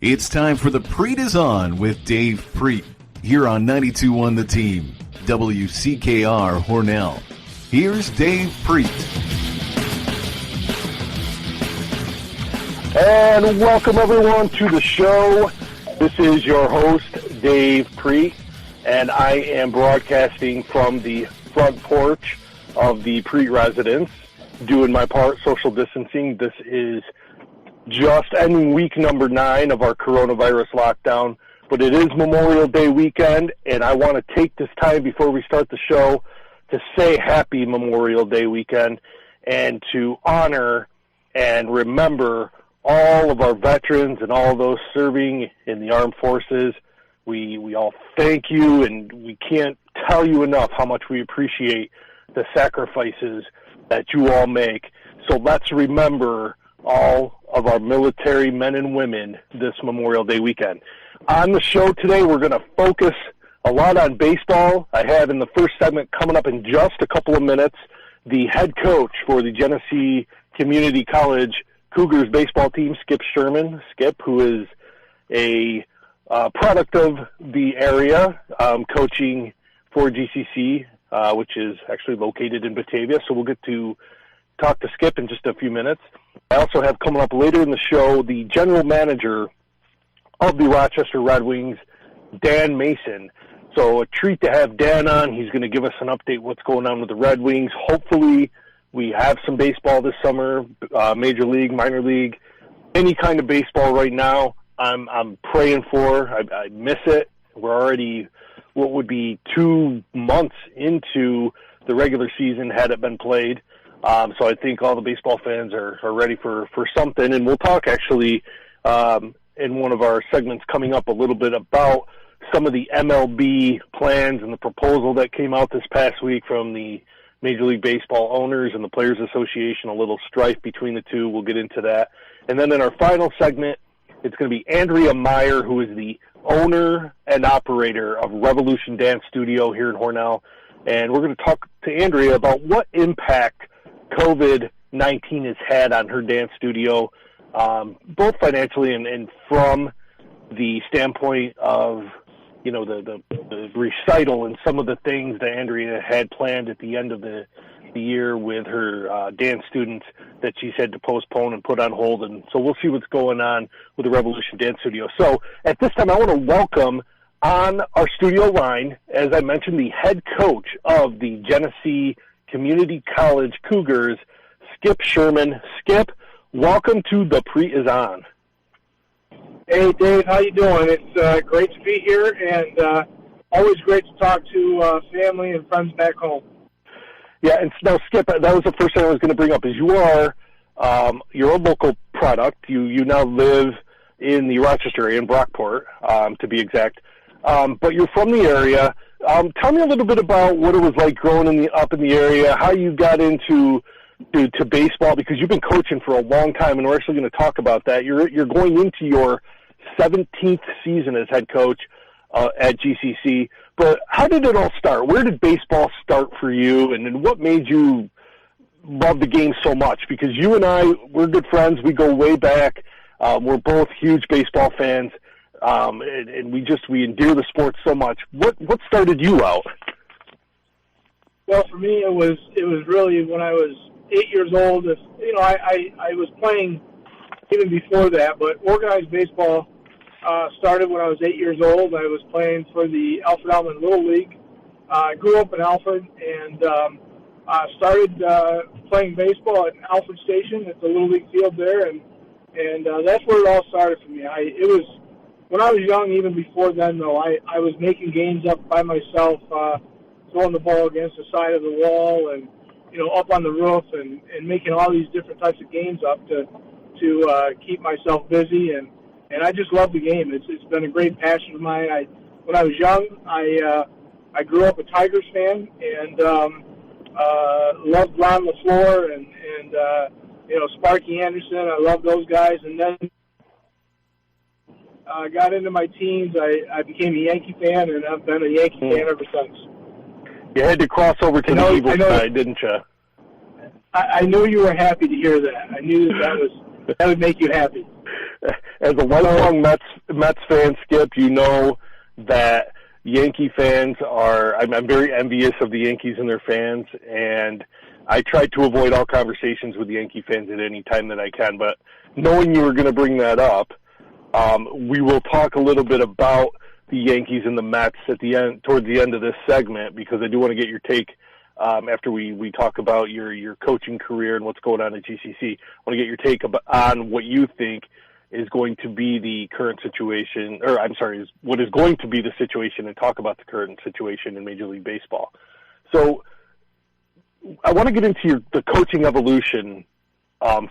It's time for the Prete Is On with Dave Prete here on 92.1 The Team, WCKR Hornell. Here's Dave Prete. And welcome everyone to the show. This is your host, Dave Prete, and I am broadcasting from the front porch of the Prete residence, doing my part, social distancing. This is just ending week number 9 of our coronavirus lockdown, but it is Memorial Day weekend, and I want to take this time before we start the show to say happy Memorial Day weekend and to honor and remember all of our veterans and all those serving in the armed forces. We all thank you, and we can't tell you enough how much we appreciate the sacrifices that you all make. So let's remember all of our military men and women this Memorial Day weekend. On the show today, we're going to focus a lot on baseball. I have in the first segment, coming up in just a couple of minutes, the head coach for the Genesee Community College Cougars baseball team, Skip Sherman. Skip, who is a product of the area, coaching for GCC, which is actually located in Batavia. So we'll get to talk to Skip in just a few minutes. I also have coming up later in the show the general manager of the Rochester Red Wings, Dan Mason. So a treat to have Dan on. He's going to give us an update what's going on with the Red Wings. Hopefully we have some baseball this summer, major league, minor league, any kind of baseball right now. I'm praying for. I miss it. We're already what would be 2 months into the regular season had it been played. So I think all the baseball fans are ready for something. And we'll talk actually in one of our segments coming up a little bit about some of the MLB plans and the proposal that came out this past week from the Major League Baseball owners and the Players Association, a little strife between the two. We'll get into that. And then in our final segment, it's going to be Andrea Meyer, who is the owner and operator of Revolution Dance Studio here in Hornell. And we're going to talk to Andrea about what impact COVID-19 has had on her dance studio, both financially and from the standpoint of, you know, the recital and some of the things that Andrea had planned at the end of the year with her dance students that she's had to postpone and put on hold. And so we'll see what's going on with the Revolution Dance Studio. So at this time, I want to welcome on our studio line, as I mentioned, the head coach of the Genesee Community College Cougars, Skip Sherman. Skip, welcome to the Prete Is On. Hey, Dave, how you doing? It's great to be here, and always great to talk to family and friends back home. Yeah, and now, Skip, that was the first thing I was going to bring up, is you are you're a local product. You now live in the Rochester area, in Brockport, to be exact, but you're from the area. Tell me a little bit about what it was like growing up in the area, how you got into to baseball, because you've been coaching for a long time, and we're actually going to talk about that. You're going into your 17th season as head coach at GCC, but how did it all start? Where did baseball start for you, and what made you love the game so much? Because you and I, we're good friends. We go way back. We're both huge baseball fans. And we endear the sport so much. What started you out? Well, for me, it was really when I was 8 years old. I was playing even before that, but organized baseball started when I was 8 years old. I was playing for the Alfred Alman Little League. I grew up in Alfred and started playing baseball at Alfred Station at the Little League field there, and that's where it all started for me. When I was young, even before then, though, I was making games up by myself, throwing the ball against the side of the wall and, up on the roof and making all these different types of games up to keep myself busy. And I just love the game. It's been a great passion of mine. When I was young, I grew up a Tigers fan and loved Ron LaFleur and Sparky Anderson. I love those guys. And then got into my teens. I became a Yankee fan, and I've been a Yankee fan ever since. You had to cross over to the Eagles side, didn't you? I knew you were happy to hear that. I knew that would make you happy. as a lifelong Mets fan, Skip, you know that Yankee fans are. I'm very envious of the Yankees and their fans, and I try to avoid all conversations with Yankee fans at any time that I can. But knowing you were going to bring that up, we will talk a little bit about the Yankees and the Mets at the end, towards the end of this segment, because I do want to get your take after we talk about your coaching career and what's going on at GCC. I want to get your take on what you think is going to be the current situation, or I'm sorry, what is going to be the situation, and talk about the current situation in Major League Baseball. So I want to get into the coaching evolution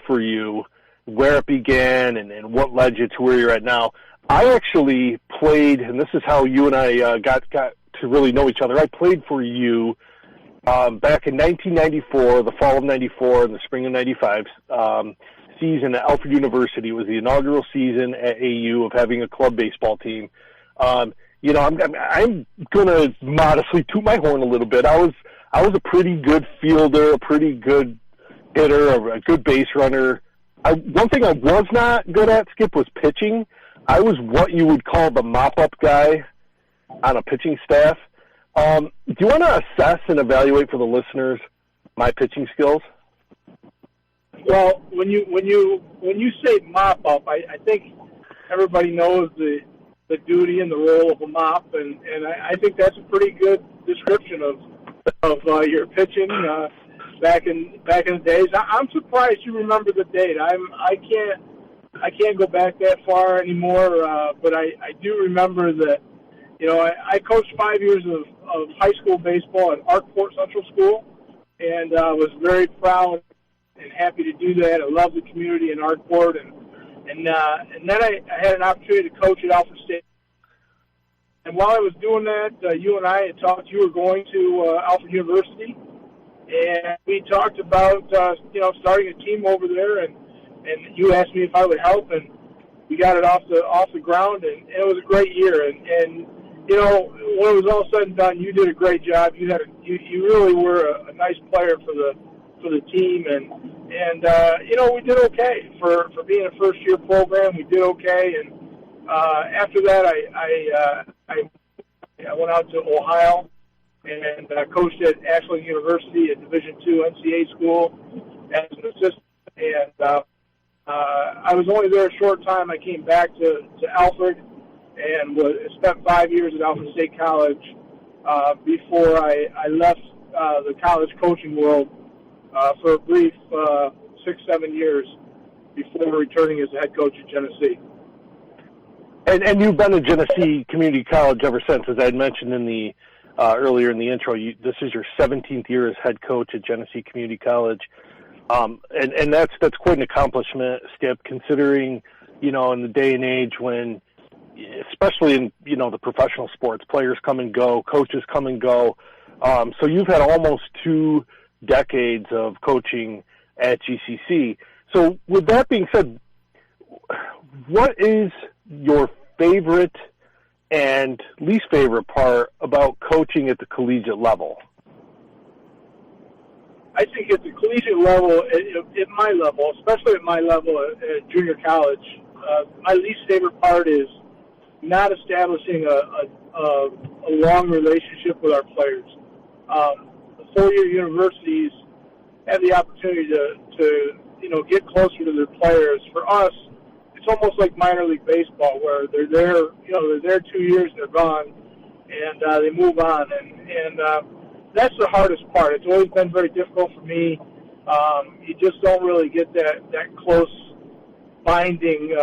for you, where it began and what led you to where you're at now. I actually played, and this is how you and I got to really know each other. I played for you back in 1994, the fall of 94 and the spring of 95 season at Alfred University. It was the inaugural season at AU of having a club baseball team. I'm going to modestly toot my horn a little bit. I was a pretty good fielder, a pretty good hitter, a good base runner. One thing I was not good at, Skip, was pitching. I was what you would call the mop-up guy on a pitching staff. Do you want to assess and evaluate for the listeners my pitching skills? Well, when you say mop up, I think everybody knows the duty and the role of a mop, and I think that's a pretty good description of your pitching back in the days. I'm surprised you remember the date. I can't go back that far anymore, but I do remember that. I coached 5 years of high school baseball at Arkport Central School, and was very proud and happy to do that. I love the community in Arkport, and then I had an opportunity to coach at Alfred State. And while I was doing that, you and I had talked. You were going to Alfred University, and we talked about starting a team over there. And you asked me if I would help, and we got it off the ground, and it was a great year. And when it was all said and done, you did a great job. You really were a nice player for the team, and we did okay for being a first year program. We did okay, and after that, I went out to Ohio and coached at Ashland University, a Division II NCAA school, as an assistant. And I was only there a short time. I came back to Alfred and spent 5 years at Alfred State College before I left the college coaching world for a brief 6-7 years before returning as a head coach at Genesee. And you've been at Genesee Community College ever since, as I had mentioned in the earlier in the intro. This is your 17th year as head coach at Genesee Community College, and that's quite an accomplishment, Skip, considering in the day and age when, especially in the professional sports, players come and go, coaches come and go. So you've had almost 2 decades of coaching at GCC. So with that being said, what is your favorite and least favorite part about coaching at the collegiate level? I think at the collegiate level, at my level, especially at my level at junior college, my least favorite part is not establishing a long relationship with our players. The 4-year universities have the opportunity to get closer to their players. For us, it's almost like minor league baseball, where they're there 2 years and they're gone, and they move on, and that's the hardest part. It's always been very difficult for me. You just don't really get that close binding,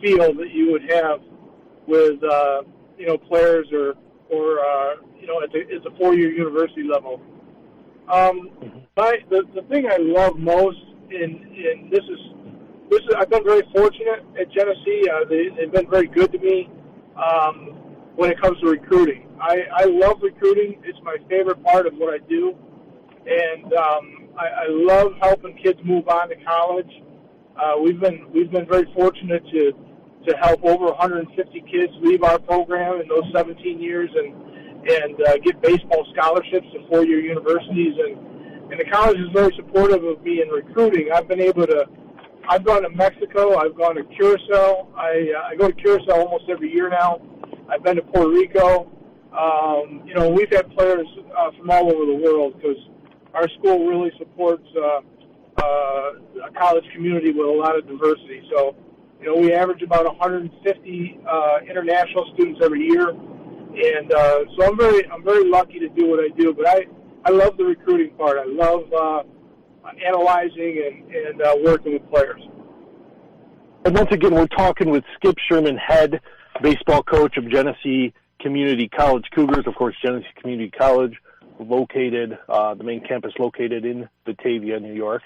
feel that you would have with players or at the 4-year university level. The thing I love most in this is I've been very fortunate at Genesee. They've been very good to me when it comes to recruiting. I love recruiting. It's my favorite part of what I do, and I love helping kids move on to college. We've been very fortunate to help over 150 kids leave our program in those 17 years and get baseball scholarships to 4-year universities, and the college is very supportive of me in recruiting. I've been able to I've gone to Mexico. I've gone to Curacao. I go to Curacao almost every year now. I've been to Puerto Rico. We've had players from all over the world because our school really supports a college community with a lot of diversity. So, we average about 150 international students every year, and so I'm very lucky to do what I do. But I love the recruiting part. I love analyzing and working with players. And once again, we're talking with Skip Sherman, head baseball coach of Genesee Community College Cougars. Of course, Genesee Community College, located, the main campus located in Batavia, New York.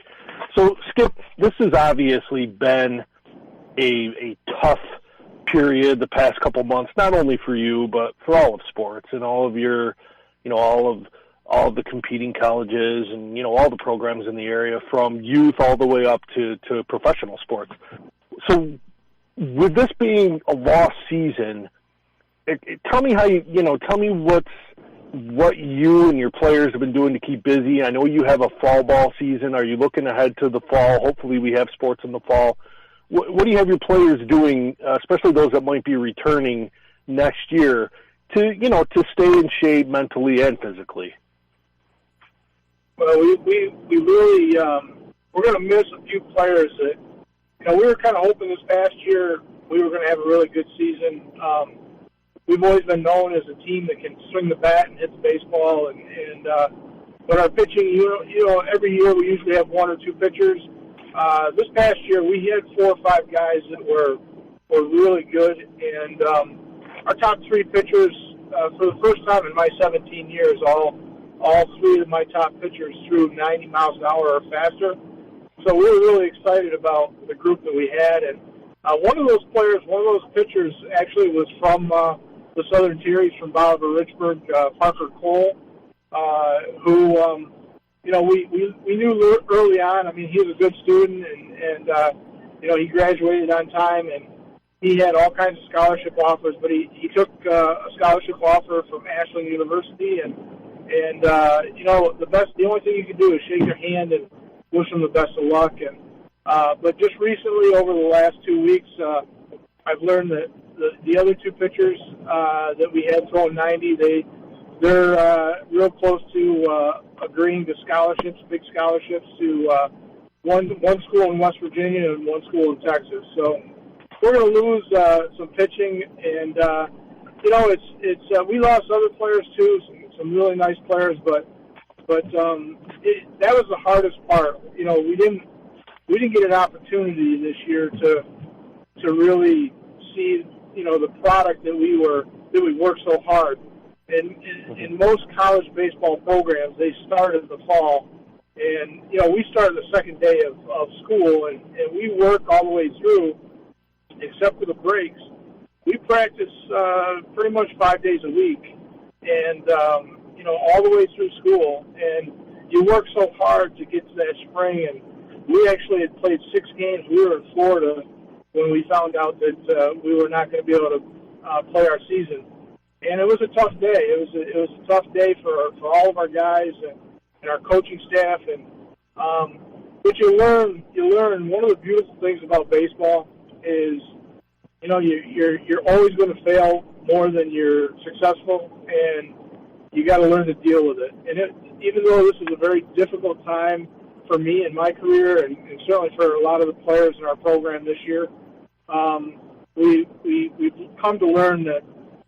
So, Skip, this has obviously been a tough period the past couple months, not only for you, but for all of sports and all of your, all of the competing colleges and, all the programs in the area, from youth all the way up to professional sports. So with this being a lost season, tell me tell me what you and your players have been doing to keep busy. I know you have a fall ball season. Are you looking ahead to the fall? Hopefully we have sports in the fall. What do you have your players doing, especially those that might be returning next year, to stay in shape mentally and physically? Well, we really we're going to miss a few players that we were kind of hoping this past year we were going to have a really good season. We've always been known as a team that can swing the bat and hit the baseball, but our pitching, every year we usually have one or two pitchers. This past year we had 4 or 5 guys that were really good, and our top 3 pitchers for the first time in my 17 years, all 3 of my top pitchers threw 90 miles an hour or faster. So we were really excited about the group that we had, and one of those pitchers actually was from the Southern Tier. He's from Bolivar Richburg, Parker Cole, who we knew early on. I mean, he was a good student, and he graduated on time, and he had all kinds of scholarship offers. But he took a scholarship offer from Ashland University, and the only thing you can do is shake your hand and wish him the best of luck. And but just recently, over the last 2 weeks, I've learned that the other 2 pitchers that we had throwing 90, they're real close to agreeing to scholarships, big scholarships, to one school in West Virginia and one school in Texas. So we're going to lose some pitching, and we lost other players too, some really nice players, but that was the hardest part. We didn't get an opportunity this year to really see the product that we worked so hard. And in most college baseball programs, they start in the fall, and we start the second day of school, and we work all the way through, except for the breaks. We practice pretty much 5 days a week, and all the way through school. And you work so hard to get to that spring, and we actually had played 6 games. We were in Florida when we found out that we were not going to be able to play our season. And it was a tough day. It was a tough day for all of our guys and our coaching staff. And but you learn. One of the beautiful things about baseball is, you're always going to fail more than you're successful, and you got to learn to deal with it. And even though this is a very difficult time for me in my career, and certainly for a lot of the players in our program this year, we've come to learn that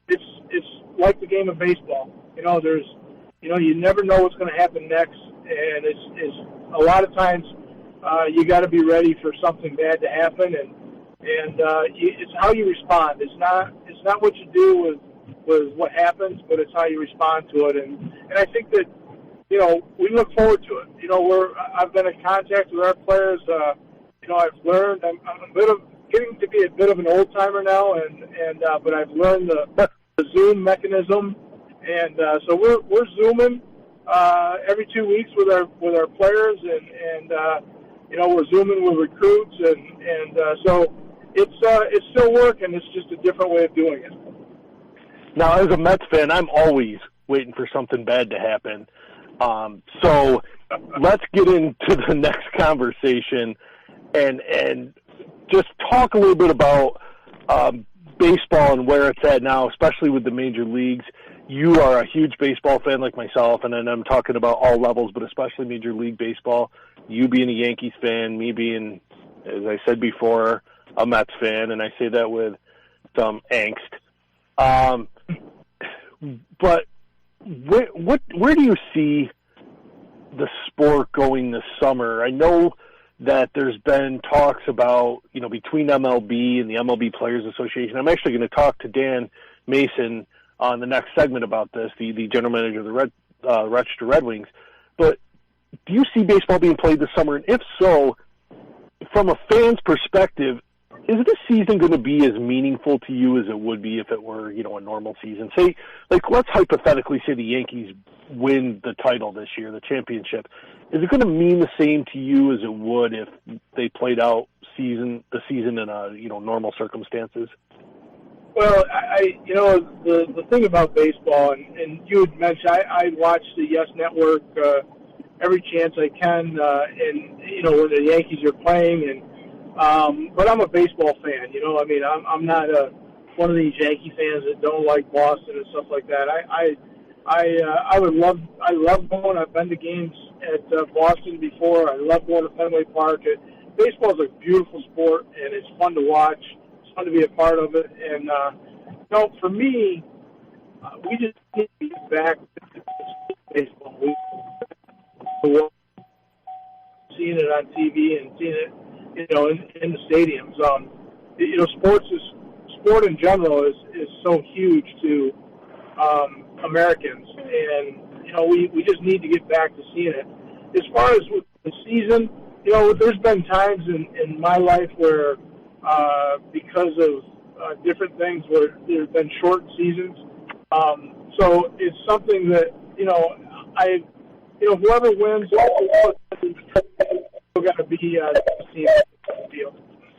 it's like the game of baseball. You never know what's going to happen next, and it's a lot of times you got to be ready for something bad to happen, and it's how you respond. It's not what you do with what happens, but it's how you respond to it. And I think that we look forward to it. I've been in contact with our players. I've learned. I'm getting to be a bit of an old timer now, but I've learned the Zoom mechanism, and so we're Zooming every 2 weeks with our players, and we're Zooming with recruits, and so it's still working. It's just a different way of doing it. Now, as a Mets fan, I'm always waiting for something bad to happen. So let's get into the next conversation. and just talk a little bit about baseball and where it's at now, especially with the major leagues. You are a huge baseball fan like myself, and I'm talking about all levels, but especially Major League Baseball. You being a Yankees fan, me being, as I said before, a Mets fan, and I say that with some angst. But where do you see the sport going this summer? I know that there's been talks about, between MLB and the MLB Players Association. I'm actually going to talk to Dan Mason on the next segment about this, the general manager of the Rochester Red Wings. But do you see baseball being played this summer? And if so, from a fan's perspective, is this season going to be as meaningful to you as it would be if it were, a normal season? Say, let's hypothetically say the Yankees win the title this year, the championship. Is it going to mean the same to you as it would if they played out the season in normal circumstances? Well, the thing about baseball, and you had mentioned, I watch the Yes Network every chance I can, when the Yankees are playing, and but I'm a baseball fan. I'm not one of these Yankee fans that don't like Boston and stuff like that. I love going. I've been to games at Boston before. I love going to Fenway Park. Baseball is a beautiful sport, and it's fun to watch. To be a part of it, and for me, we just need to get back to baseball. Seeing it on TV and seeing it, in the stadiums. Sport in general is so huge to Americans, and we just need to get back to seeing it. As far as with the season, there's been times in my life where because of different things where there's been short seasons. So it's something that, whoever wins, still got to be deal.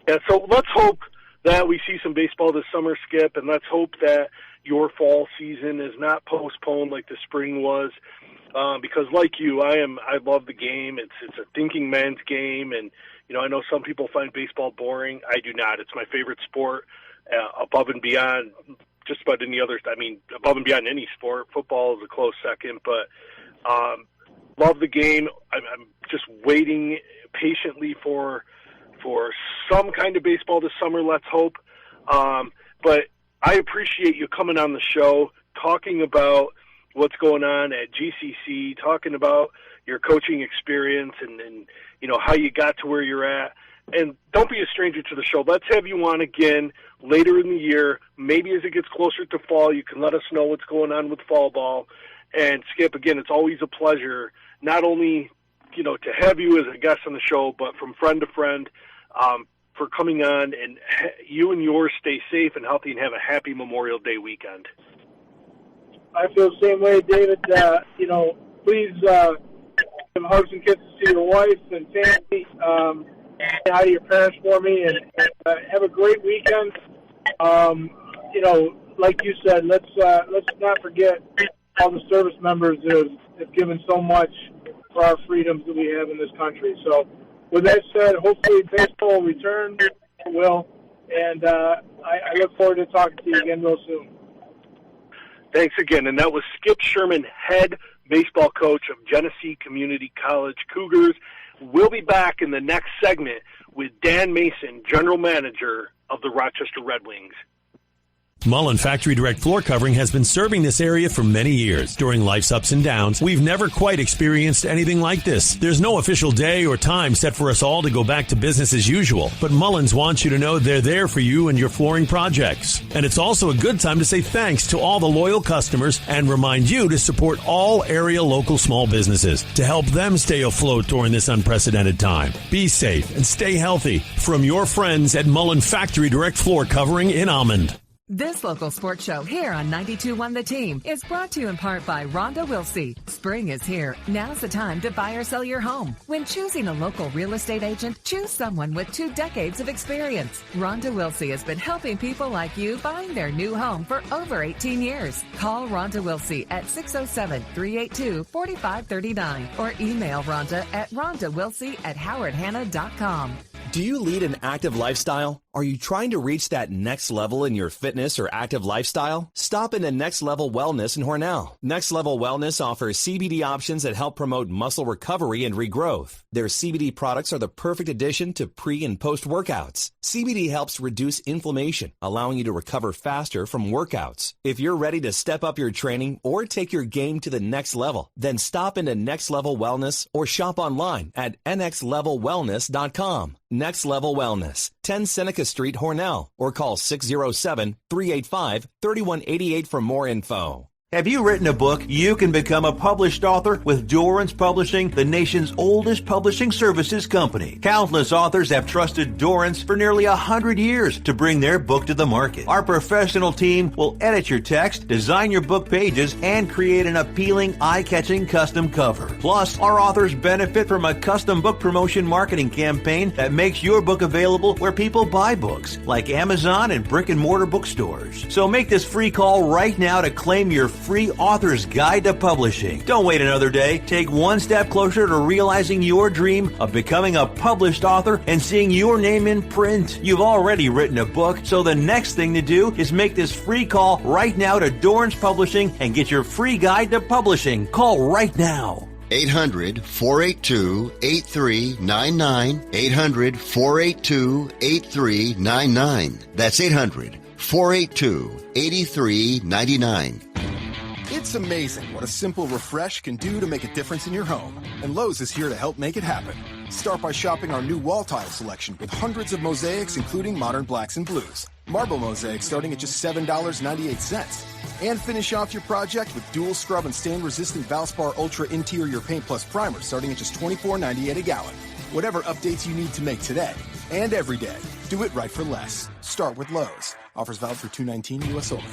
Yeah, so let's hope that we see some baseball this summer, Skip, and let's hope that your fall season is not postponed like the spring was. Because like you, I love the game. It's a thinking man's game, and I know some people find baseball boring. I do not. It's my favorite sport, above and beyond just about any other. Above and beyond any sport. Football is a close second, but love the game. I'm just waiting patiently for some kind of baseball this summer. Let's hope. But I appreciate you coming on the show, talking about what's going on at GCC, talking about your coaching experience and how you got to where you're at. And don't be a stranger to the show. Let's have you on again later in the year. Maybe as it gets closer to fall, you can let us know what's going on with fall ball. And Skip, again, it's always a pleasure, not only, to have you as a guest on the show, but from friend to friend, for coming on. And you and yours stay safe and healthy and have a happy Memorial Day weekend. I feel the same way, David. Please give hugs and kisses to your wife and family. Say hi to your parents for me, and have a great weekend. Like you said, let's not forget all the service members that have given so much for our freedoms that we have in this country. So, with that said, hopefully baseball will return. It will, and I look forward to talking to you again real soon. Thanks again. And that was Skip Sherman, head baseball coach of Genesee Community College Cougars. We'll be back in the next segment with Dan Mason, general manager of the Rochester Red Wings. Mullen Factory Direct Floor Covering has been serving this area for many years. During life's ups and downs, we've never quite experienced anything like this. There's no official day or time set for us all to go back to business as usual, but Mullins wants you to know they're there for you and your flooring projects. And it's also a good time to say thanks to all the loyal customers and remind you to support all area local small businesses to help them stay afloat during this unprecedented time. Be safe and stay healthy. From your friends at Mullen Factory Direct Floor Covering in Almond. This local sports show here on 92.1 The Team is brought to you in part by Rhonda Wilsey. Spring is here. Now's the time to buy or sell your home. When choosing a local real estate agent, choose someone with 2 decades of experience. Rhonda Wilsey has been helping people like you buying their new home for over 18 years. Call Rhonda Wilsey at 607-382-4539 or email Rhonda at rhondawilsey@howardhanna.com. Do you lead an active lifestyle? Are you trying to reach that next level in your fitness or active lifestyle? Stop into Next Level Wellness in Hornell. Next Level Wellness offers CBD options that help promote muscle recovery and regrowth. Their CBD products are the perfect addition to pre- and post-workouts. CBD helps reduce inflammation, allowing you to recover faster from workouts. If you're ready to step up your training or take your game to the next level, then stop into Next Level Wellness or shop online at nxlevelwellness.com. Next Level Wellness, 10 Seneca Street, Hornell, or call 607-385-3188 for more info. Have you written a book? You can become a published author with Dorrance Publishing, the nation's oldest publishing services company. Countless authors have trusted Dorrance for nearly 100 years to bring their book to the market. Our professional team will edit your text, design your book pages, and create an appealing, eye-catching custom cover. Plus, our authors benefit from a custom book promotion marketing campaign that makes your book available where people buy books, like Amazon and brick-and-mortar bookstores. So make this free call right now to claim your free author's guide to publishing. Don't wait another day. Take one step closer to realizing your dream of becoming a published author and seeing your name in print. You've already written a book, so the next thing to do is make this free call right now to Dorrance Publishing and get your free guide to publishing. Call right now. 800-482-8399. 800-482-8399. That's 800-482-8399. It's amazing what a simple refresh can do to make a difference in your home. And Lowe's is here to help make it happen. Start by shopping our new wall tile selection with hundreds of mosaics, including modern blacks and blues. Marble mosaics starting at just $7.98. And finish off your project with dual scrub and stain-resistant Valspar Ultra Interior Paint Plus Primer starting at just $24.98 a gallon. Whatever updates you need to make today and every day, do it right for less. Start with Lowe's. Offers valid for $219 U.S. only.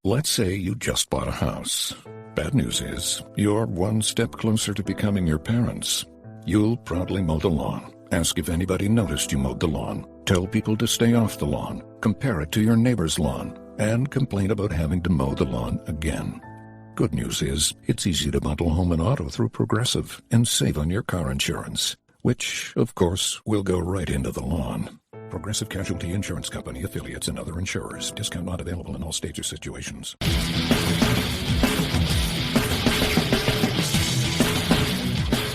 Let's say you just bought a house. Bad news is, you're one step closer to becoming your parents. You'll proudly mow the lawn. Ask if anybody noticed you mowed the lawn. Tell people to stay off the lawn. Compare it to your neighbor's lawn. And complain about having to mow the lawn again. Good news is, it's easy to bundle home and auto through Progressive and save on your car insurance, which, of course, will go right into the lawn. Progressive Casualty Insurance Company, affiliates, and other insurers. Discount not available in all states or situations.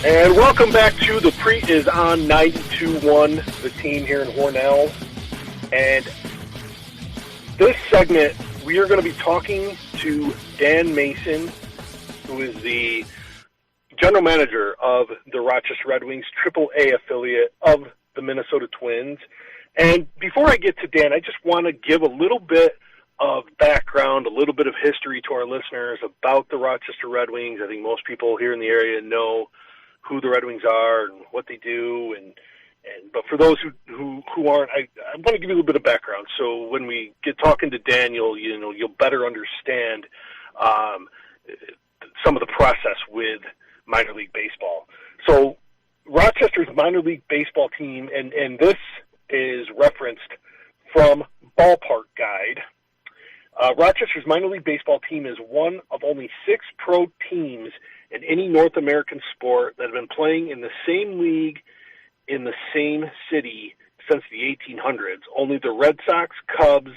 And welcome back to the Prete Is On 92.1, the team here in Hornell. And this segment, we are going to be talking to Dan Mason, who is the general manager of the Rochester Red Wings, AAA affiliate of the Minnesota Twins. And before I get to Dan, I just want to give a little bit of background, a little bit of history to our listeners about the Rochester Red Wings. I think most people here in the area know who the Red Wings are and what they do. But for those who aren't, I want to give you a little bit of background. So when we get talking to Dan, you'll better understand some of the process with minor league baseball. So Rochester's minor league baseball team, and this is referenced from Ballpark Guide. Rochester's minor league baseball team is one of only 6 pro teams in any North American sport that have been playing in the same league in the same city since the 1800s. Only the Red Sox, Cubs,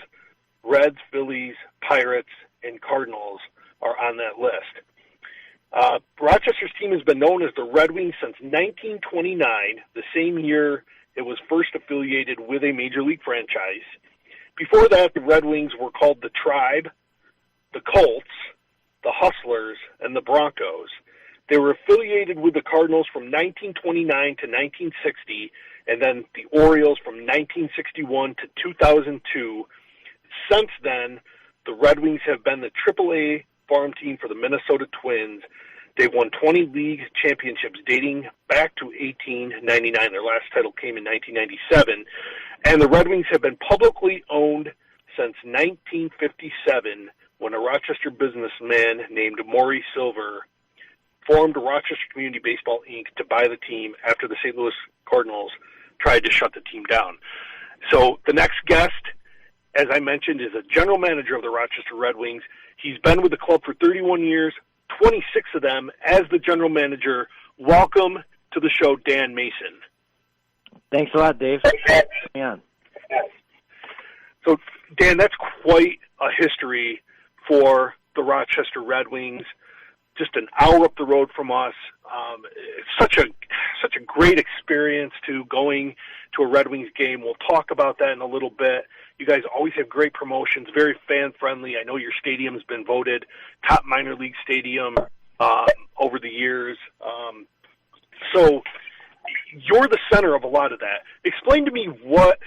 Reds, Phillies, Pirates, and Cardinals are on that list. Rochester's team has been known as the Red Wings since 1929, the same year it was first affiliated with a major league franchise. Before that, the Red Wings were called the Tribe, the Colts, the Hustlers, and the Broncos. They were affiliated with the Cardinals from 1929 to 1960, and then the Orioles from 1961 to 2002. Since then, the Red Wings have been the AAA farm team for the Minnesota Twins. They've won 20 league championships dating back to 1899. Their last title came in 1997. And the Red Wings have been publicly owned since 1957, when a Rochester businessman named Maury Silver formed Rochester Community Baseball, Inc. to buy the team after the St. Louis Cardinals tried to shut the team down. So the next guest, as I mentioned, is a general manager of the Rochester Red Wings. He's been with the club for 31 years, 26 of them as the general manager. Welcome to the show, Dan Mason. Thanks a lot, Dave. Yeah. So, Dan, that's quite a history for the Rochester Red Wings. Just an hour up the road from us. It's such a great experience to going to a Red Wings game. We'll talk about that in a little bit. You guys always have great promotions, very fan-friendly. I know your stadium's been voted top minor league stadium over the years. So you're the center of a lot of that. Explain to me what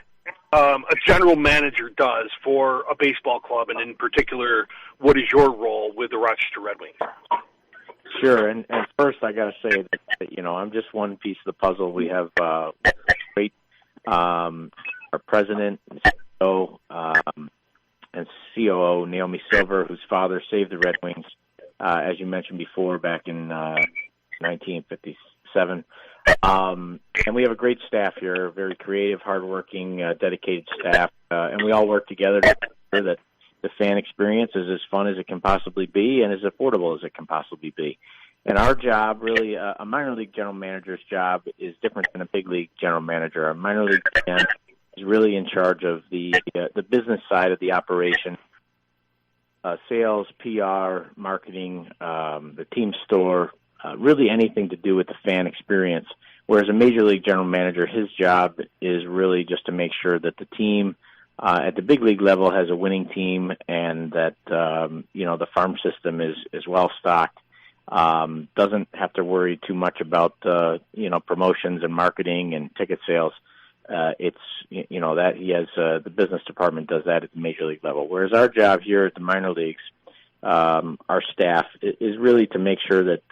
a general manager does for a baseball club, and in particular, what is your role with the Rochester Red Wings? Sure, and first I got to say that, I'm just one piece of the puzzle. We have great our president and CEO, and COO, Naomi Silver, whose father saved the Red Wings, as you mentioned before, back in 1957. And we have a great staff here, very creative, hardworking, dedicated staff, and we all work together to ensure that the fan experience is as fun as it can possibly be and as affordable as it can possibly be. And our job, really, a minor league general manager's job is different than a big league general manager. A minor league GM is really in charge of the business side of the operation, sales, PR, marketing, the team store, really anything to do with the fan experience. Whereas a major league general manager, his job is really just to make sure that the team at the big league level has a winning team, and that the farm system is well stocked. Doesn't have to worry too much about promotions and marketing and ticket sales. It's that he has the business department does that at the major league level. Whereas our job here at the minor leagues, our staff is really to make sure that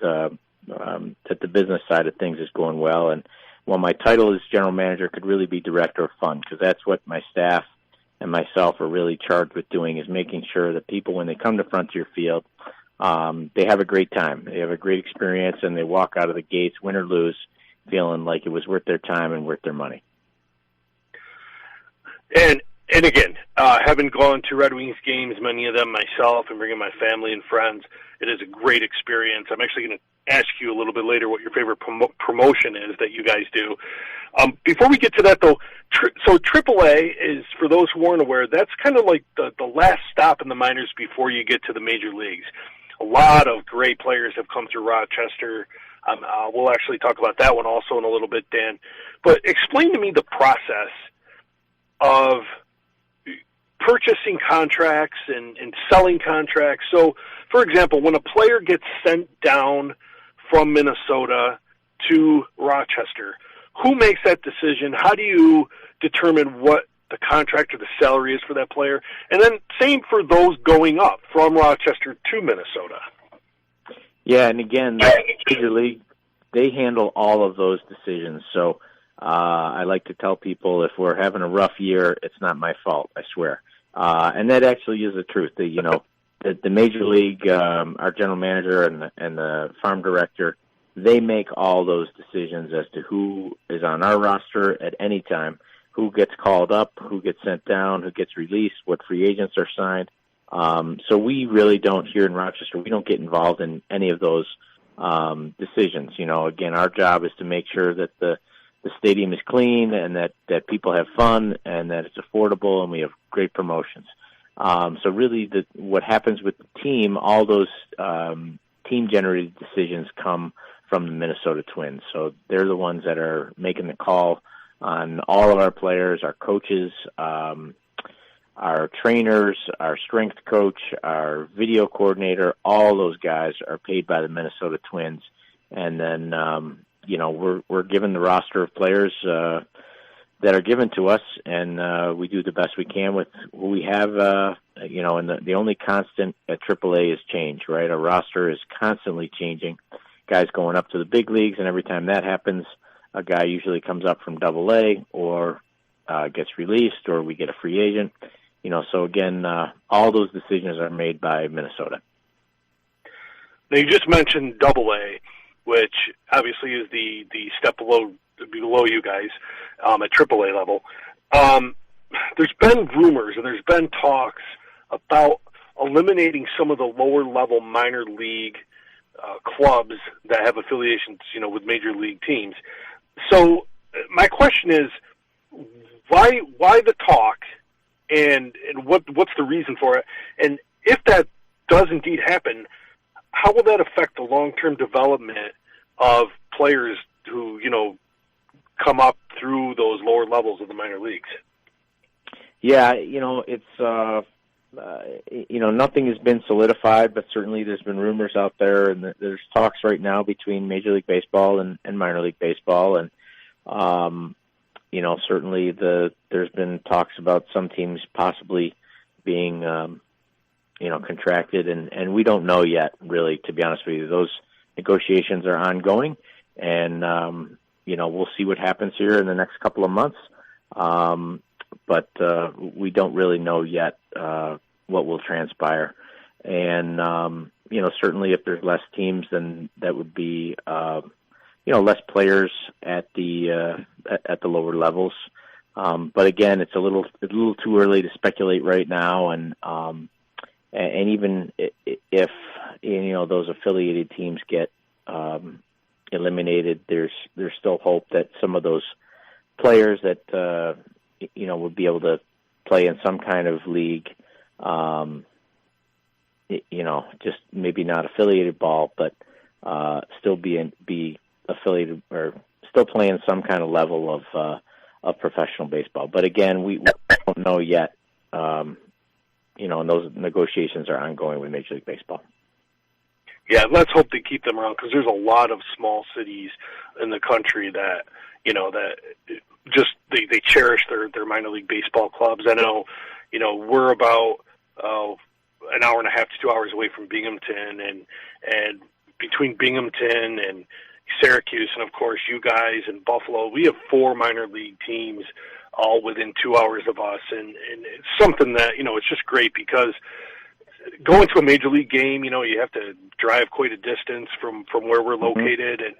that the business side of things is going well. And while my title as general manager could really be director of fun, because that's what my staff and myself are really charged with doing, is making sure that people, when they come to Frontier Field, they have a great time. They have a great experience, and they walk out of the gates, win or lose, feeling like it was worth their time and worth their money. And again, having gone to Red Wings games, many of them myself, and bringing my family and friends, it is a great experience. I'm actually going to ask you a little bit later what your favorite promotion is that you guys do. Before we get to that, though, so AAA is, for those who aren't aware, that's kind of like the last stop in the minors before you get to the major leagues. A lot of great players have come through Rochester. We'll actually talk about that one also in a little bit, Dan. But explain to me the process of purchasing contracts and selling contracts. So, for example, when a player gets sent down from Minnesota to Rochester, who makes that decision? How do you determine what the contract or the salary is for that player? And then same for those going up from Rochester to Minnesota. Yeah, and again, the Major League, they handle all of those decisions. So I like to tell people, if we're having a rough year, it's not my fault, I swear. And that actually is the truth. The Major League, our general manager and the farm director, they make all those decisions as to who is on our roster at any time, who gets called up, who gets sent down, who gets released, what free agents are signed. So we really don't, here in Rochester, we don't get involved in any of those decisions. Again, our job is to make sure that the stadium is clean and that people have fun and that it's affordable and we have great promotions. So really what happens with the team, all those team-generated decisions come from the Minnesota Twins. So they're the ones that are making the call on all of our players, our coaches, our trainers, our strength coach, our video coordinator. All those guys are paid by the Minnesota Twins. And then, we're given the roster of players that are given to us, and we do the best we can with who we have, and the only constant at AAA is change, right? Our roster is constantly changing. Guys going up to the big leagues, and every time that happens, a guy usually comes up from AA or gets released, or we get a free agent. So again, all those decisions are made by Minnesota. Now, you just mentioned AA, which obviously is the step below you guys at AAA level. There's been rumors and there's been talks about eliminating some of the lower-level minor league clubs that have affiliations, with major league teams. So my question is, why the talk, and what's the reason for it? And if that does indeed happen, how will that affect the long-term development of players who, come up through those lower levels of the minor leagues? Yeah, it's nothing has been solidified, but certainly there's been rumors out there, and there's talks right now between Major League Baseball and minor league baseball, and certainly there's been talks about some teams possibly being contracted, and we don't know yet, really, to be honest with you. Those negotiations are ongoing, and we'll see what happens here in the next couple of months. But we don't really know yet what will transpire. And, certainly if there's less teams, then that would be, less players at the lower levels. But again, it's a little too early to speculate right now. And even if, those affiliated teams get eliminated, there's still hope that some of those players that, would be able to play in some kind of league, just maybe not affiliated ball, but still be affiliated or still playing some kind of level of professional baseball. But again, we don't know yet, and those negotiations are ongoing with Major League Baseball. Yeah, let's hope they keep them around, because there's a lot of small cities in the country that, that just they cherish their minor league baseball clubs. I know, we're about an hour and a half to 2 hours away from Binghamton, and between Binghamton and Syracuse, and of course you guys and Buffalo, we have 4 minor league teams all within 2 hours of us, and it's something that, it's just great, because going to a major league game, you have to drive quite a distance from where we're located, and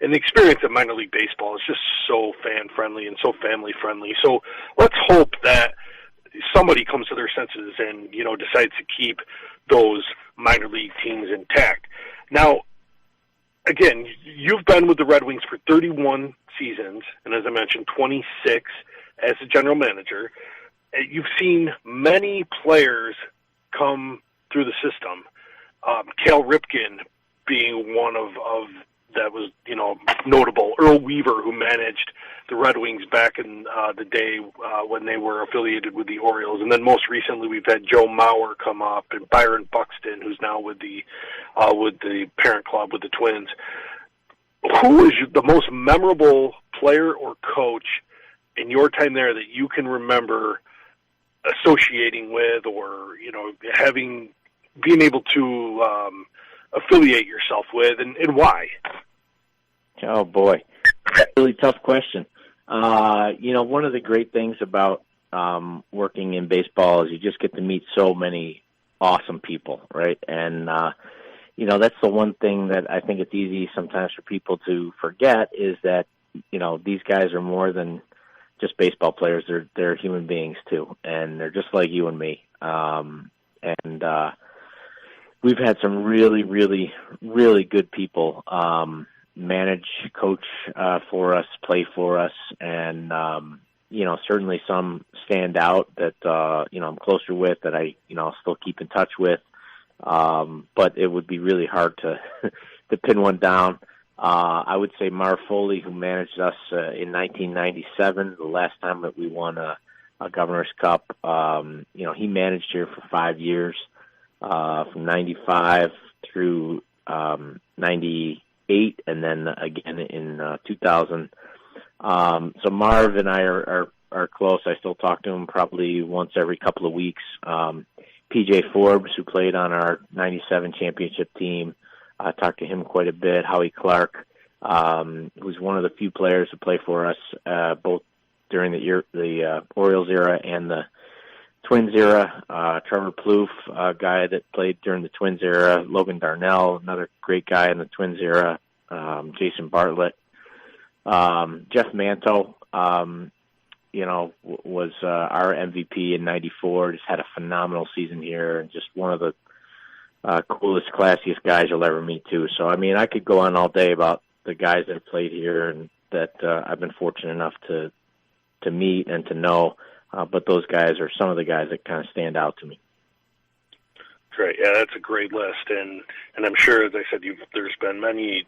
and the experience of minor league baseball is just so fan friendly and so family friendly. So let's hope that somebody comes to their senses and decides to keep those minor league teams intact. Now, again, you've been with the Red Wings for 31 seasons, and as I mentioned, 26 as a general manager. You've seen many players come through the system. Cal Ripken being one of that was, notable. Earl Weaver, who managed the Red Wings back in the day when they were affiliated with the Orioles. And then most recently we've had Joe Mauer come up, and Byron Buxton, who's now with the parent club with the Twins. Who is the most memorable player or coach in your time there that you can remember associating with, or being able to affiliate yourself with, and why? Oh boy, really tough question. One of the great things about working in baseball is you just get to meet so many awesome people, right? And that's the one thing that I think it's easy sometimes for people to forget, is that these guys are more than just baseball players. They're human beings too, and they're just like you and me. And we've had some really, really, really good people manage, coach for us, play for us, and certainly some stand out that I'm closer with, that I still keep in touch with. But it would be really hard to to pin one down. I would say Marv Foley, who managed us in 1997, the last time that we won a Governor's Cup. He managed here for 5 years, from 95 through 98, and then again in 2000. So Marv and I are close. I still talk to him probably once every couple of weeks. P.J. Forbes, who played on our 97 championship team, I talked to him quite a bit. Howie Clark, who's one of the few players who play for us, both during the Orioles era and the Twins era. Trevor Plouffe, a guy that played during the Twins era. Logan Darnell, another great guy in the Twins era. Jason Bartlett. Jeff Manto, was our MVP in '94. Just had a phenomenal season here, and just one of the coolest, classiest guys you'll ever meet too. So, I mean, I could go on all day about the guys that have played here, and that I've been fortunate enough to meet and to know. But those guys are some of the guys that kind of stand out to me. Great. Yeah, that's a great list. And I'm sure, as I said, there's been many,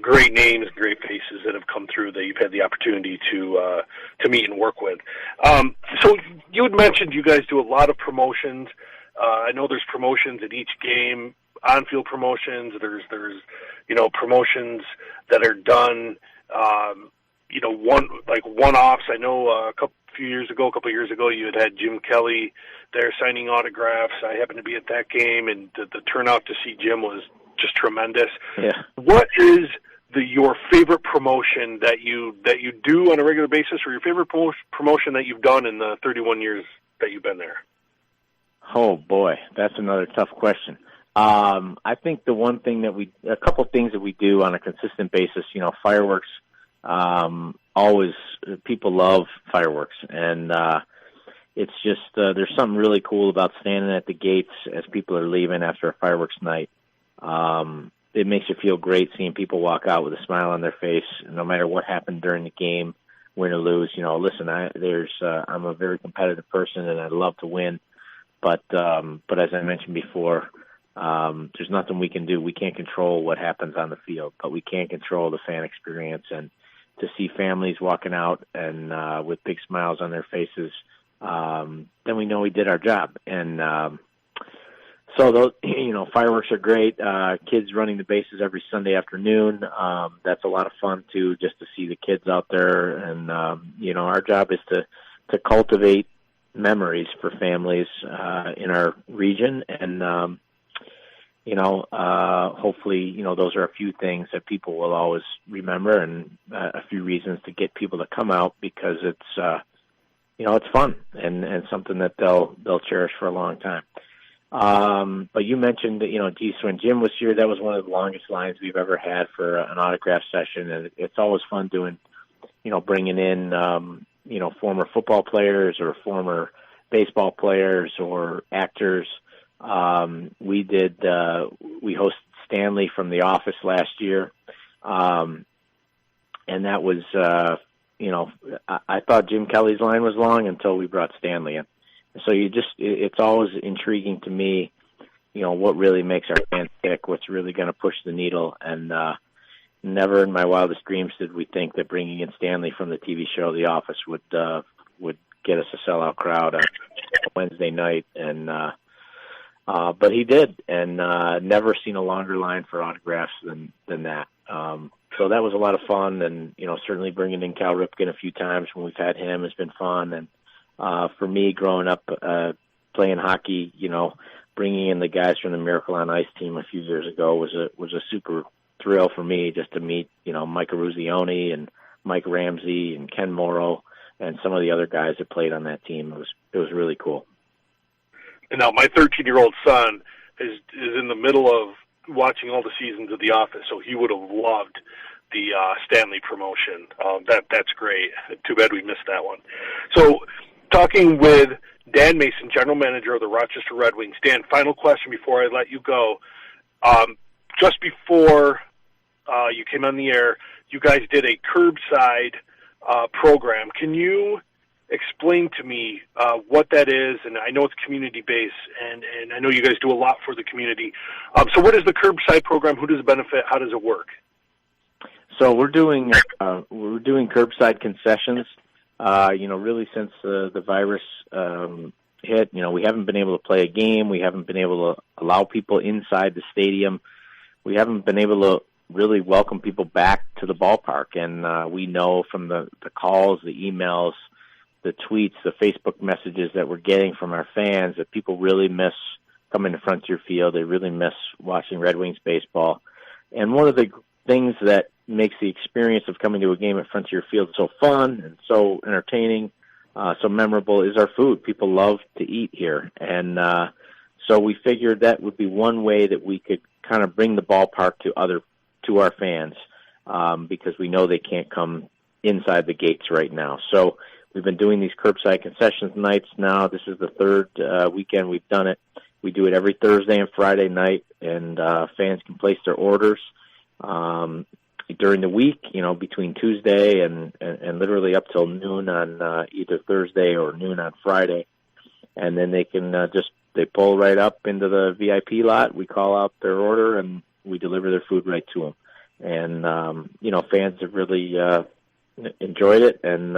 great names, great faces that have come through that you've had the opportunity to meet and work with. So you had mentioned you guys do a lot of promotions. I know there's promotions at each game, on-field promotions. There's promotions that are done, one-offs. I know a couple years ago, you had Jim Kelly there signing autographs. I happened to be at that game, and the turnout to see Jim was just tremendous. Yeah. What is your favorite promotion that you do on a regular basis, or your favorite promotion that you've done in the 31 years that you've been there? Oh boy, that's another tough question. I think a couple things that we do on a consistent basis, fireworks, always, people love fireworks, and it's just, there's something really cool about standing at the gates as people are leaving after a fireworks night. It makes you feel great seeing people walk out with a smile on their face, no matter what happened during the game, win or lose. Listen, I'm a very competitive person, and I love to win. But as I mentioned before, there's nothing we can do. We can't control what happens on the field, but we can control the fan experience. And to see families walking out and with big smiles on their faces, then we know we did our job. And so those, fireworks are great. Kids running the bases every Sunday afternoon. That's a lot of fun too, just to see the kids out there. And our job is to cultivate memories for families in our region, and hopefully those are a few things that people will always remember, and a few reasons to get people to come out, because it's it's fun and something that they'll cherish for a long time. But you mentioned that so when Jim was here, that was one of the longest lines we've ever had for an autograph session, and it's always fun doing bringing in former football players or former baseball players or actors. We hosted Stanley from The Office last year. And that was, I thought Jim Kelly's line was long until we brought Stanley in. So it's always intriguing to me, what really makes our fans tick, what's really going to push the needle. And, never in my wildest dreams did we think that bringing in Stanley from the TV show The Office would get us a sellout crowd on Wednesday night, and but he did, and never seen a longer line for autographs than that. So that was a lot of fun, and certainly bringing in Cal Ripken a few times when we've had him has been fun. And for me, growing up playing hockey, bringing in the guys from the Miracle on Ice team a few years ago was a super thrill for me, just to meet, Mike Eruzione and Mike Ramsey and Ken Morrow and some of the other guys that played on that team. It was really cool. And now my 13-year-old son is in the middle of watching all the seasons of The Office, so he would have loved the Stanley promotion. That's great. Too bad we missed that one. So talking with Dan Mason, general manager of the Rochester Red Wings. Dan, final question before I let you go. Just before you came on the air, you guys did a curbside program. Can you explain to me what that is? And I know it's community-based, and I know you guys do a lot for the community. So what is the curbside program? Who does it benefit? How does it work? So we're doing curbside concessions. Really since the virus hit, we haven't been able to play a game. We haven't been able to allow people inside the stadium. We haven't been able to really welcome people back to the ballpark. And we know from the calls, the emails, the tweets, the Facebook messages that we're getting from our fans that people really miss coming to Frontier Field. They really miss watching Red Wings baseball. And one of the things that makes the experience of coming to a game at Frontier Field so fun and so entertaining, so memorable, is our food. People love to eat here. And so we figured that would be one way that we could kind of bring the ballpark to our fans, because we know they can't come inside the gates right now. So we've been doing these curbside concessions nights now. This is the third weekend we've done it. We do it every Thursday and Friday night, and fans can place their orders. during the week, between Tuesday and literally up till noon on either Thursday or noon on Friday. And then they can they pull right up into the VIP lot. We call out their order and we deliver their food right to them. And, fans have really enjoyed it. And,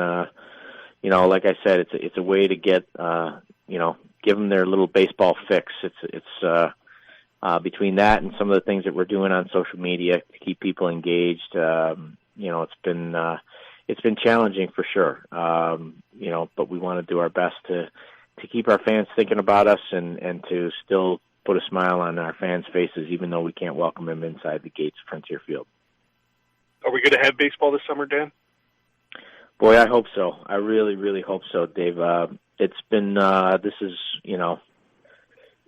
like I said, it's a way to get, give them their little baseball fix. It's between that and some of the things that we're doing on social media to keep people engaged, it's been challenging for sure. But we want to do our best to keep our fans thinking about us and to still put a smile on our fans' faces, even though we can't welcome them inside the gates of Frontier Field. Are we going to have baseball this summer, Dan? Boy, I hope so. I really, really hope so, Dave. It's been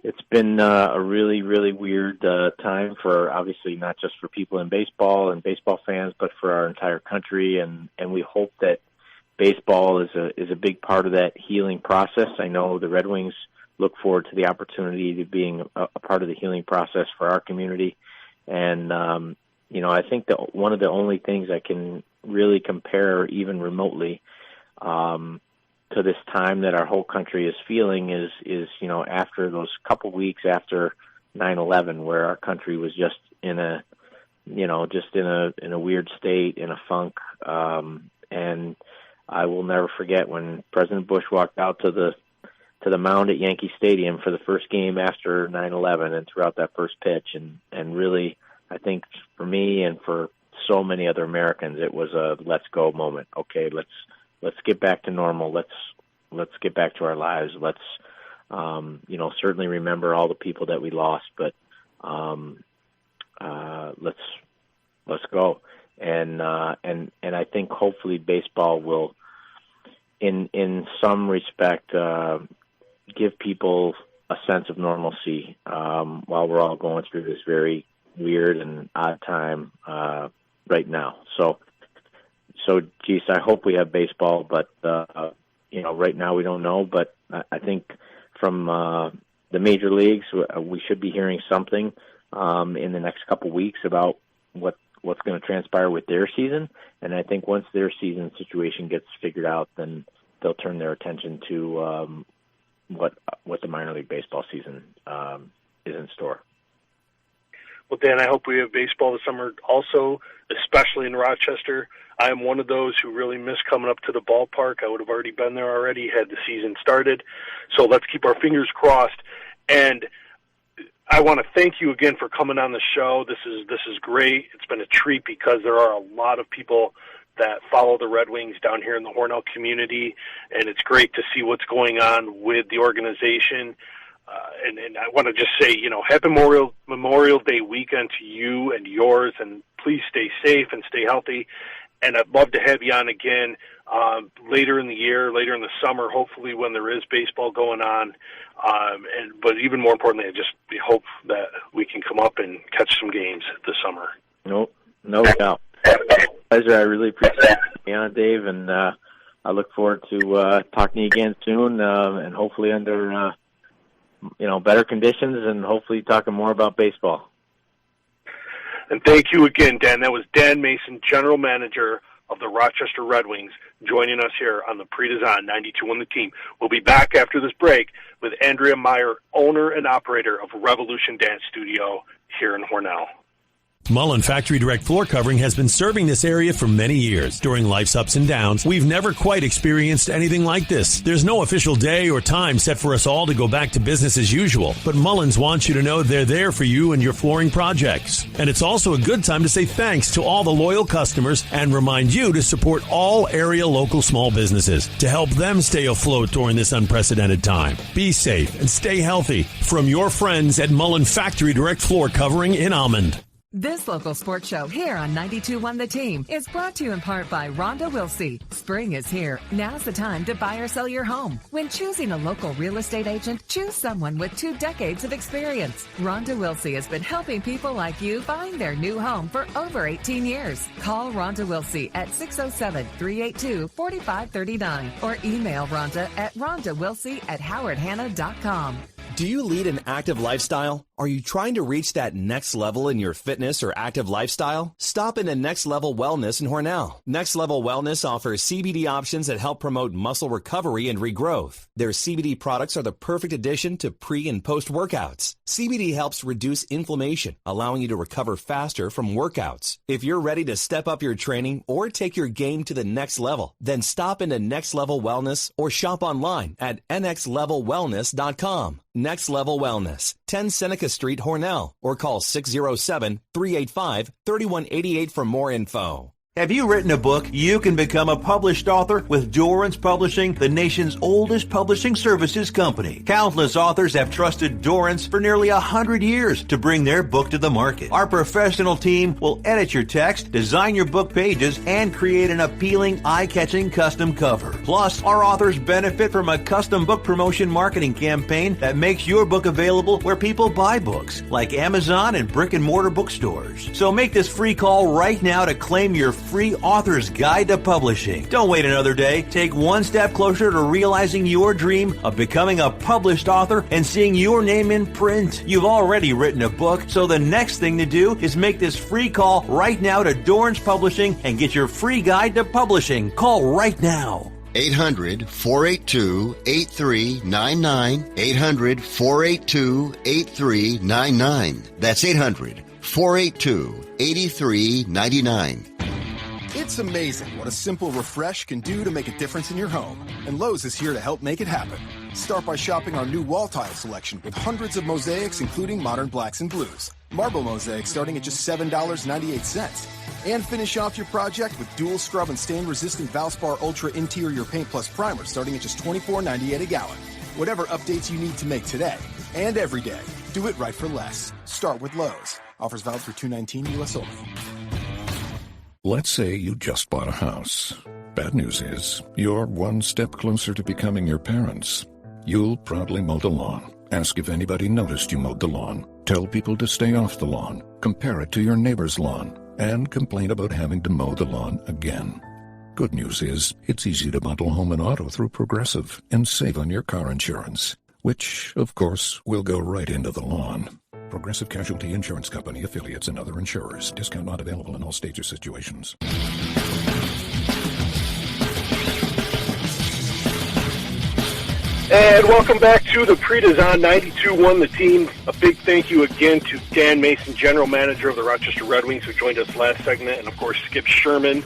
it's been a really, really weird time for, obviously, not just for people in baseball and baseball fans, but for our entire country. And we hope that baseball is a big part of that healing process. I know the Red Wings look forward to the opportunity to being a part of the healing process for our community. And, I think that one of the only things I can really compare even remotely to this time that our whole country is feeling is after those couple weeks after 9/11, where our country was just in a weird state, in a funk. And I will never forget when President Bush walked out to the mound at Yankee Stadium for the first game after 9/11 and threw out that first pitch. And really, I think for me and for so many other Americans, it was a let's go moment. Okay, let's get back to normal. Let's get back to our lives. Let's certainly remember all the people that we lost, but let's go. And I think hopefully baseball will, in some respect, give people a sense of normalcy while we're all going through this very weird and odd time right now. So, geez, I hope we have baseball, but right now we don't know. But I think from the major leagues, we should be hearing something in the next couple weeks about what's going to transpire with their season. And I think once their season situation gets figured out, then they'll turn their attention to what the minor league baseball season is in store. Well, Dan, I hope we have baseball this summer also, especially in Rochester. I am one of those who really miss coming up to the ballpark. I would have already been there already had the season started. So let's keep our fingers crossed. And I want to thank you again for coming on the show. This is great. It's been a treat because there are a lot of people that follow the Red Wings down here in the Hornell community, and it's great to see what's going on with the organization. And I want to just say, happy Memorial Day weekend to you and yours, and please stay safe and stay healthy. And I'd love to have you on again later in the year, later in the summer, hopefully when there is baseball going on. But even more importantly, we hope that we can come up and catch some games this summer. No doubt. Pleasure. I really appreciate you on, Dave, and I look forward to talking to you again soon, and hopefully under better conditions, and hopefully talking more about baseball. And thank you again, Dan. That was Dan Mason, General Manager of the Rochester Red Wings, joining us here on the Prete Is On 92.1 The Team. We'll be back after this break with Andrea Meyer, owner and operator of Revolution Dance Studio here in Hornell. Mullen Factory Direct Floor Covering has been serving this area for many years. During life's ups and downs, we've never quite experienced anything like this. There's no official day or time set for us all to go back to business as usual, but Mullins wants you to know they're there for you and your flooring projects. And it's also a good time to say thanks to all the loyal customers and remind you to support all area local small businesses to help them stay afloat during this unprecedented time. Be safe and stay healthy. From your friends at Mullen Factory Direct Floor Covering in Almond. This local sports show here on 92.1 The Team is brought to you in part by Rhonda Wilsey. Spring is here. Now's the time to buy or sell your home. When choosing a local real estate agent, choose someone with 2 decades of experience. Rhonda Wilsey has been helping people like you find their new home for over 18 years. Call Rhonda Wilsey at 607-382-4539 or email Rhonda at rhondawilsey@howardhanna.com. Do you lead an active lifestyle? Are you trying to reach that next level in your fitness or active lifestyle? Stop into Next Level Wellness in Hornell. Next Level Wellness offers CBD options that help promote muscle recovery and regrowth. Their CBD products are the perfect addition to pre- and post-workouts. CBD helps reduce inflammation, allowing you to recover faster from workouts. If you're ready to step up your training or take your game to the next level, then stop into Next Level Wellness or shop online at nxlevelwellness.com. Next Level Wellness, 10 Seneca Street, Hornell, or call 607-385-3188 for more info. Have you written a book? You can become a published author with Dorrance Publishing, the nation's oldest publishing services company. Countless authors have trusted Dorrance for nearly 100 years to bring their book to the market. Our professional team will edit your text, design your book pages, and create an appealing, eye-catching custom cover. Plus, our authors benefit from a custom book promotion marketing campaign that makes your book available where people buy books, like Amazon and brick-and-mortar bookstores. So make this free call right now to claim your free author's guide to publishing. Don't wait another day. Take one step closer to realizing your dream of becoming a published author and seeing your name in print. You've already written a book, so the next thing to do is make this free call right now to Dorrance Publishing and get your free guide to publishing. Call right now. 800-482-8399. 800-482-8399. That's 800-482-8399. It's amazing what a simple refresh can do to make a difference in your home. And Lowe's is here to help make it happen. Start by shopping our new wall tile selection with hundreds of mosaics, including modern blacks and blues. Marble mosaics starting at just $7.98. And finish off your project with dual scrub and stain-resistant Valspar Ultra Interior Paint Plus Primer starting at just $24.98 a gallon. Whatever updates you need to make today and every day, do it right for less. Start with Lowe's. Offers valid through 2/19 U.S. only. Let's say you just bought a house. Bad news is, you're one step closer to becoming your parents. You'll proudly mow the lawn. Ask if anybody noticed you mowed the lawn. Tell people to stay off the lawn. Compare it to your neighbor's lawn. And complain about having to mow the lawn again. Good news is, it's easy to bundle home and auto through Progressive and save on your car insurance, which, of course, will go right into the lawn. Progressive Casualty Insurance Company, affiliates, and other insurers. Discount not available in all states or situations. And welcome back to the Prete Is On 92.1 The Team. A big thank you again to Dan Mason, General Manager of the Rochester Red Wings, who joined us last segment, and of course Skip Sherman,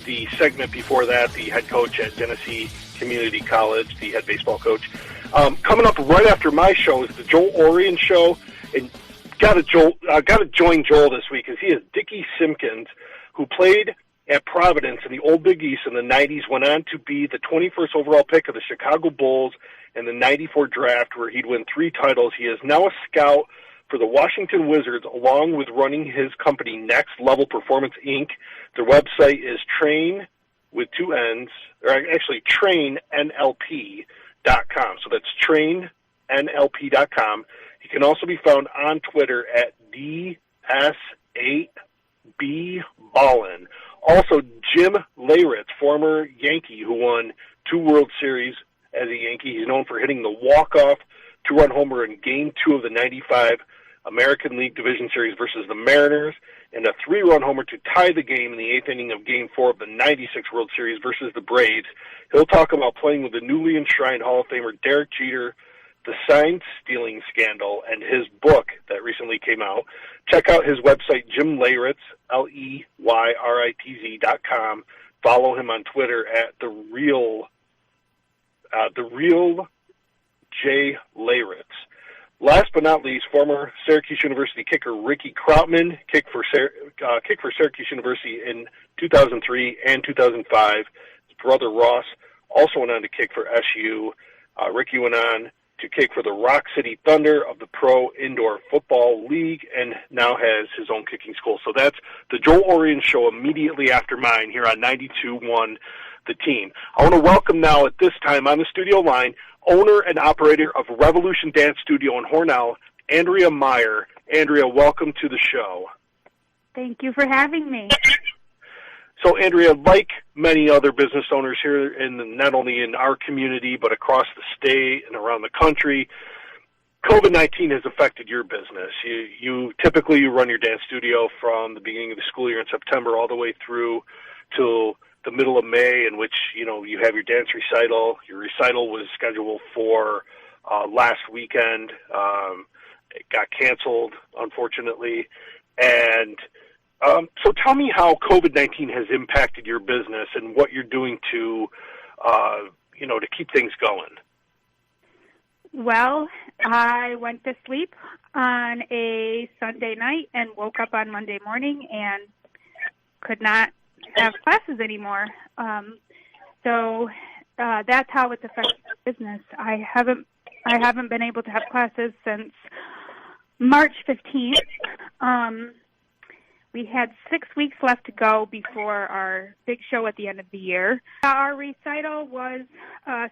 the segment before that, the head coach at Genesee Community College, the head baseball coach. Coming up right after my show is the Joel Orion Show, and got to join Joel this week because he is Dickie Simpkins, who played at Providence in the old Big East in the 90s, went on to be the 21st overall pick of the Chicago Bulls in the 94 draft, where he'd win 3 titles. He is now a scout for the Washington Wizards, along with running his company Next Level Performance, Inc. Their website is train with 2 N's, or actually trainNLP.com. So that's trainNLP.com. He can also be found on Twitter at DS8BBallin. Also, Jim Leyritz, former Yankee who won 2 World Series as a Yankee. He's known for hitting the walk-off 2-run homer in Game 2 of the 95 American League Division Series versus the Mariners, and a 3-run homer to tie the game in the 8th inning of Game 4 of the 96 World Series versus the Braves. He'll talk about playing with the newly enshrined Hall of Famer Derek Jeter, the sign-stealing scandal, and his book that recently came out. Check out his website, Jim Leyritz, LEYRITZ.com. Follow him on Twitter at the real J. Leyritz. Last but not least, former Syracuse University kicker Ricky Krautman kicked for Syracuse University in 2003 and 2005. His brother Ross also went on to kick for SU. Ricky went on to kick for the Rock City Thunder of the Pro Indoor Football League and now has his own kicking school. So that's the Joel Orion Show immediately after mine here on 92.1 The Team. I want to welcome now at this time on the studio line owner and operator of Revolution Dance Studio in Hornell, Andrea Meyer. Andrea, welcome to the show. Thank you for having me. So, Andrea, like many other business owners here, not only in our community but across the state and around the country, COVID-19 has affected your business. You typically run your dance studio from the beginning of the school year in September all the way through till the middle of May, in which you have your dance recital. Your recital was scheduled for last weekend. It got canceled, unfortunately. And so tell me how COVID-19 has impacted your business and what you're doing to keep things going. Well, I went to sleep on a Sunday night and woke up on Monday morning and could not have classes anymore. So that's how it's affected the business. I haven't been able to have classes since March 15th. We had 6 weeks left to go before our big show at the end of the year. Our recital was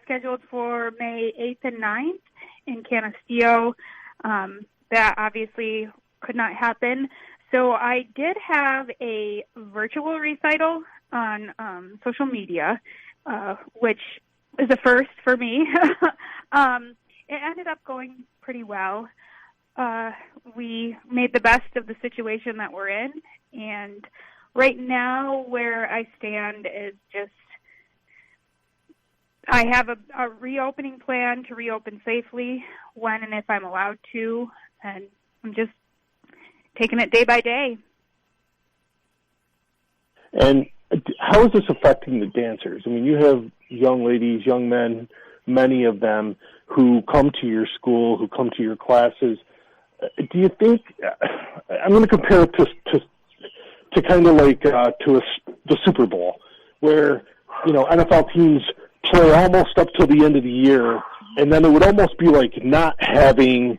scheduled for May 8th and 9th in Canisteo. That obviously could not happen. So I did have a virtual recital on social media, which is a first for me. It ended up going pretty well. We made the best of the situation that we're in, and right now where I stand is just I have a reopening plan to reopen safely when and if I'm allowed to, and I'm just taking it day by day. And how is this affecting the dancers? I mean, you have young ladies, young men, many of them who come to your school, who come to your classes. Do you think, I'm going to compare it to kind of like the Super Bowl, where, NFL teams play almost up till the end of the year, and then it would almost be like not having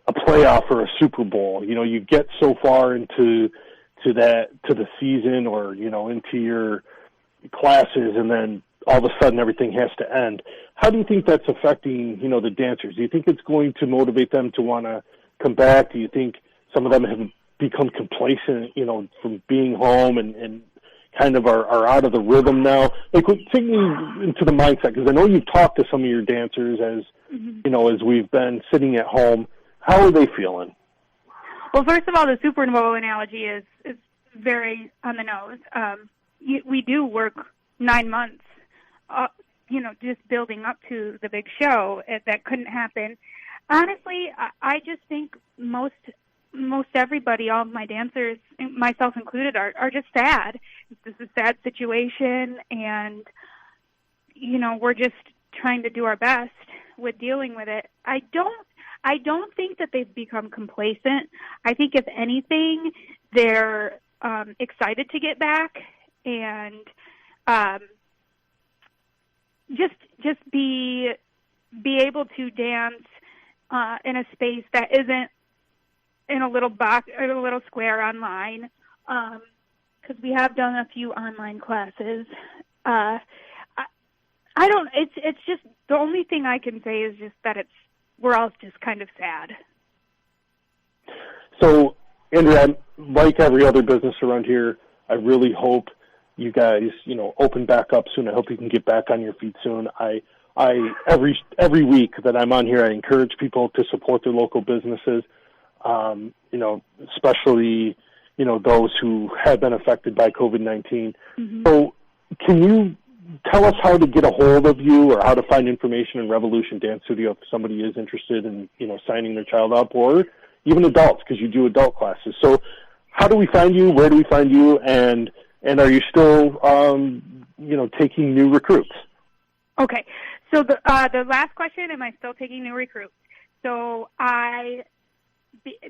a playoff or a Super Bowl. You get so far into the season or, into your classes, and then all of a sudden everything has to end. How do you think that's affecting, the dancers? Do you think it's going to motivate them to want to come back? Do you think some of them have become complacent, from being home and kind of are out of the rhythm now? Like, take me into the mindset, because I know you've talked to some of your dancers as, as we've been sitting at home. How are they feeling? Well, first of all, the Super Bowl analogy is very on the nose. We do work 9 months, just building up to the big show. That couldn't happen. Honestly, I just think most everybody, all of my dancers, myself included, are just sad. This is a sad situation, and, we're just trying to do our best with dealing with it. I don't think that they've become complacent. I think, if anything, they're excited to get back and just be able to dance in a space that isn't in a little box or a little square online, because we have done a few online classes. I don't. It's just the only thing I can say is just that we're all just kind of sad. So, Andrea, like every other business around here, I really hope you guys, open back up soon. I hope you can get back on your feet soon. I every week that I'm on here, I encourage people to support their local businesses, especially, those who have been affected by COVID-19. Mm-hmm. So can you tell us how to get a hold of you or how to find information in Revolution Dance Studio if somebody is interested in, signing their child up, or even adults, because you do adult classes. So how do we find you? Where do we find you? And are you still, taking new recruits? Okay. So the last question, am I still taking new recruits? So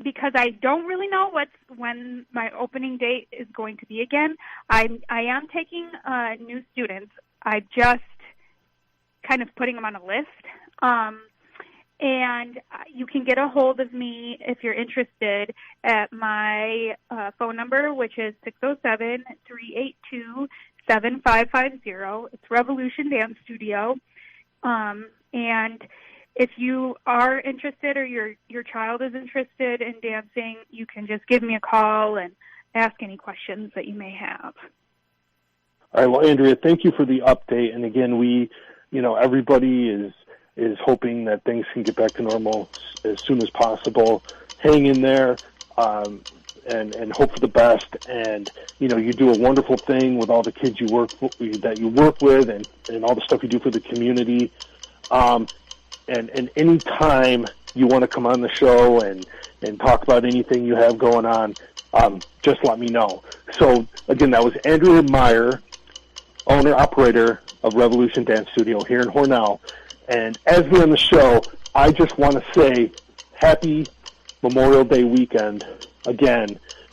because I don't really know when my opening date is going to be again, I am taking new students. I just kind of putting them on a list. And you can get a hold of me if you're interested at my phone number, which is 607-382-7550. It's Revolution Dance Studio. And if you are interested or your child is interested in dancing, you can just give me a call and ask any questions that you may have. All right. Well, Andrea, thank you for the update. And again, everybody is hoping that things can get back to normal as soon as possible. Hang in there. And hope for the best. And you do a wonderful thing with all the kids you work with, and all the stuff you do for the community. And any time you want to come on the show and talk about anything you have going on, just let me know. So again, that was Andrea Meyer, owner operator of Revolution Dance Studio here in Hornell. And as we're on the show, I just want to say happy Memorial Day weekend again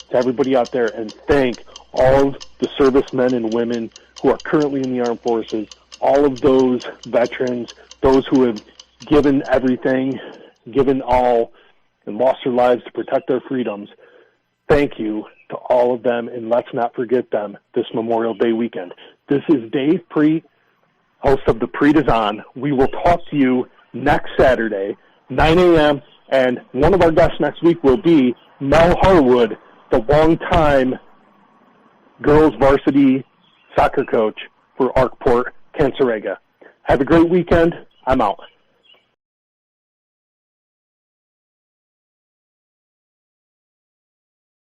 to everybody out there, and thank all of the servicemen and women who are currently in the armed forces, all of those veterans, those who have given everything, given all, and lost their lives to protect our freedoms. Thank you to all of them, and let's not forget them this Memorial Day weekend. This is Dave Prete, host of the Prete Is On. We will talk to you next Saturday, 9 a.m., and one of our guests next week will be Mel Harwood, the longtime girls varsity soccer coach for Arkport, Cancerega. Have a great weekend. I'm out.